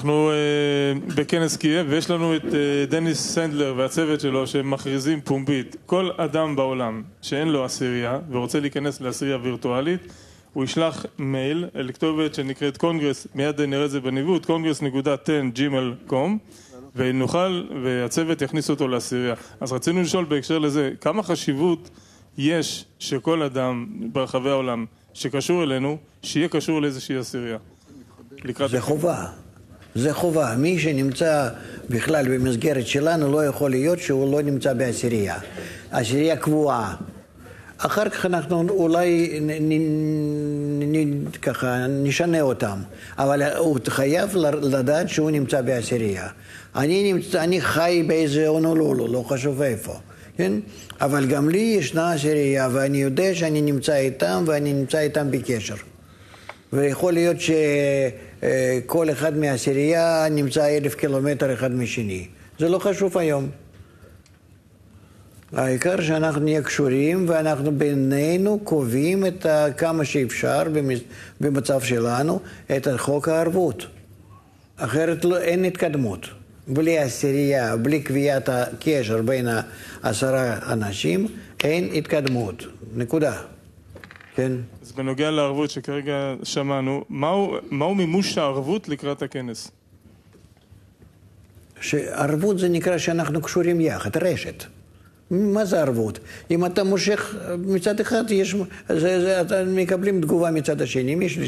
אנחנו בכנס קייב, ויש לנו את דניס סנדלר והצוות שלו שמכריזים פומבית. כל אדם בעולם שאין לו עשירייה ורוצה להיכנס לעשירייה וירטואלית, הוא ישלח מייל לכתובת שנקראת קונגרס, מיד נראה את זה בניווט, congress.10gmail.com, ונוכל, והצוות יכניס אותו לעשירייה. אז רצינו לשאול בהקשר לזה, כמה חשיבות יש שכל אדם ברחבי העולם שקשור אלינו, שיהיה קשור לאיזושהי עשירייה? זה חובה. זה חובה. מי שנמצא בכלל במסגרת שלנו לא יכול להיות שהוא לא נמצא בעשירייה. עשירייה קבועה. אחר כך אנחנו אולי ככה נשנה אותם. אבל הוא חייב לדעת שהוא נמצא בעשירייה. אני חי באיזה אונולולו, לא חשוב איפה. כן? אבל גם לי ישנה עשירייה, ואני יודע שאני נמצא איתם, ואני נמצא איתם בקשר. ויכול להיות שכל אחד מהעשירייה נמצא 1,000 קילומטר אחד משני. זה לא חשוב היום. העיקר שאנחנו נהיה קשורים, ואנחנו בינינו קובעים את כמה שאפשר במצב שלנו את חוק הערבות. אחרת אין התקדמות. בלי עשירייה, בלי קביעת הקשר בין 10 אנשים, אין התקדמות. נקודה. כן? אז בנוגע לערבות שכרגע שמענו, מהו מימוש הערבות לקראת הכנס? שערבות זה נקרא שאנחנו קשורים יחד, רשת. מה זה ערבות? אם אתה מושך מצד אחד, אתה מקבלים תגובה מצד השני, מישהו,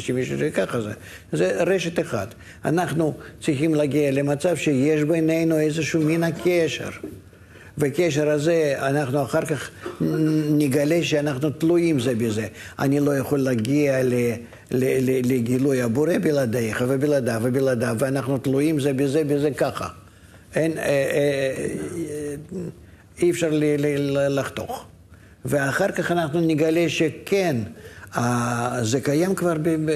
ככה זה. זה רשת אחד. אנחנו צריכים להגיע למצב שיש בינינו איזשהו מין הקשר. וקשר הזה, אנחנו אחר כך נגלה שאנחנו תלויים זה בזה. אני לא יכול להגיע לגילוי הבורא בלעדיך ובלעדיו ובלעדיו, ואנחנו תלויים זה בזה ככה. אי אפשר לחתוך. ואחר כך אנחנו נגלה שכן, זה קיים כבר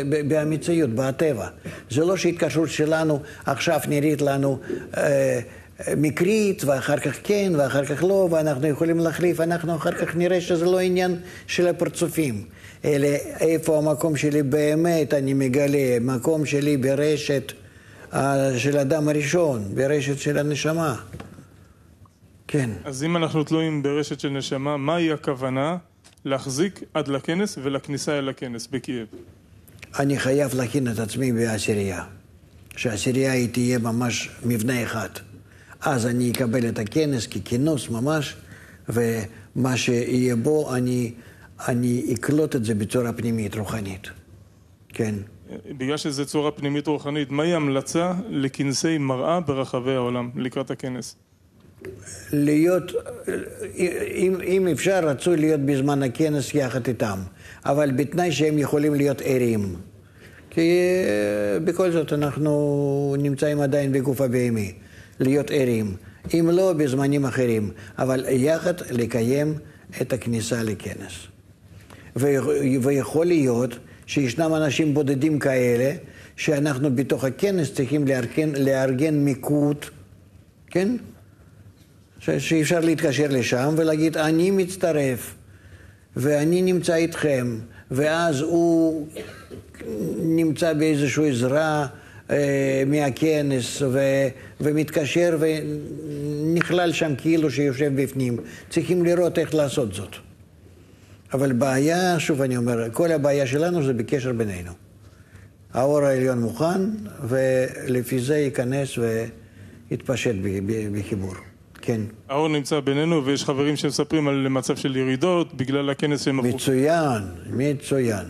במציאות, בטבע. זה לא שהתקשרות שלנו עכשיו נראית לנו מקרית, ואחר כך כן, ואחר כך לא, ואנחנו יכולים להחליף. אנחנו אחר כך נראה שזה לא עניין של הפרצופים, אלא איפה המקום שלי באמת, אני מגלה, מקום שלי ברשת של אדם הראשון, ברשת של הנשמה. כן. אז אם אנחנו תלויים ברשת של נשמה, מהי הכוונה להחזיק עד לכנס ולכניסה אל הכנס בקייב? אני חייב להכין את עצמי בעשירייה. שהעשירייה היא תהיה ממש מבנה אחד. אז אני אקבל את הכנס ככינוס ממש, ומה שיהיה בו, אני אקלוט את זה בצורה פנימית, רוחנית. כן. בגלל שזה צורה פנימית רוחנית, מהי המלצה לכנסי מראה ברחבי העולם לקראת הכנס? להיות, אם אפשר, רצוי להיות בזמן הכנס יחד איתם, אבל בתנאי שהם יכולים להיות ערים. כי בכל זאת אנחנו נמצאים עדיין בגוף הבהמי, להיות ערים. אם לא, בזמנים אחרים, אבל יחד לקיים את הכניסה לכנס. ויכול להיות שישנם אנשים בודדים כאלה, שאנחנו בתוך הכנס צריכים לארגן מיקוד, כן? שאפשר להתקשר לשם ולהגיד, אני מצטרף, ואני נמצא איתכם, ואז הוא נמצא באיזושהי עזרה מהכנס, ומתקשר ונכלל שם כאילו שיושב בפנים. צריכים לראות איך לעשות זאת. אבל בעיה, שוב אני אומר, כל הבעיה שלנו זה בקשר בינינו. האור העליון מוכן, ולפי זה ייכנס ויתפשט בחיבור. כן. האור נמצא בינינו, ויש חברים שמספרים על מצב של ירידות בגלל הכנס שהם עברו. מצוין, מצוין.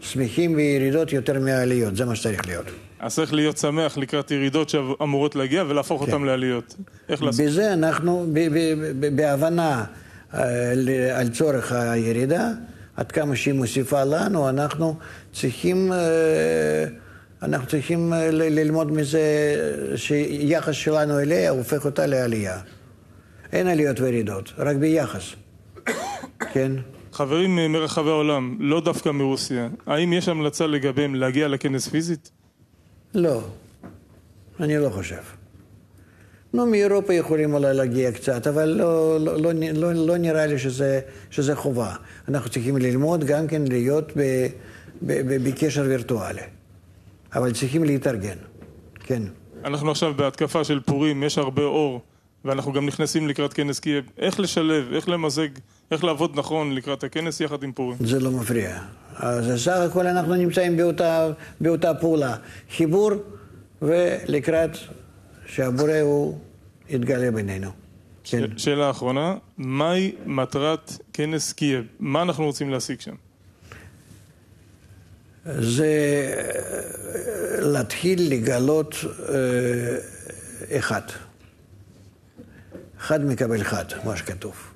שמחים בירידות יותר מהעליות, זה מה שצריך להיות. אז צריך להיות שמח לקראת ירידות שאמורות להגיע ולהפוך אותם לעליות. איך לעשות? בזה אנחנו, בהבנה על צורך הירידה, עד כמה שהיא מוסיפה לנו, אנחנו צריכים ללמוד מזה שיחס שלנו אליה הופך אותה לעלייה. אין עליות וירידות, רק ביחס. כן? חברים מרחבי העולם, לא דווקא מרוסיה, האם יש המלצה לגביהם להגיע לכנס פיזית? לא, אני לא חושב. מאירופה יכולים אולי להגיע קצת, אבל לא נראה לי שזה חובה. אנחנו צריכים ללמוד גם כן להיות בקשר וירטואלי. אבל צריכים להתארגן, כן. אנחנו עכשיו בהתקפה של פורים, יש הרבה אור, ואנחנו גם נכנסים לקראת כנס קייב. איך לשלב, איך למזג, איך לעבוד נכון לקראת הכנס יחד עם פורים? זה לא מפריע. אז סך הכל אנחנו נמצאים באותה פעולה. חיבור ולקראת שהבורא הוא יתגלה בינינו. כן. שאלה אחרונה, מהי מטרת כנס קייב? מה אנחנו רוצים להשיג שם? זה להתחיל לגלות אחד. אחד מקבל אחד, מה שכתוב.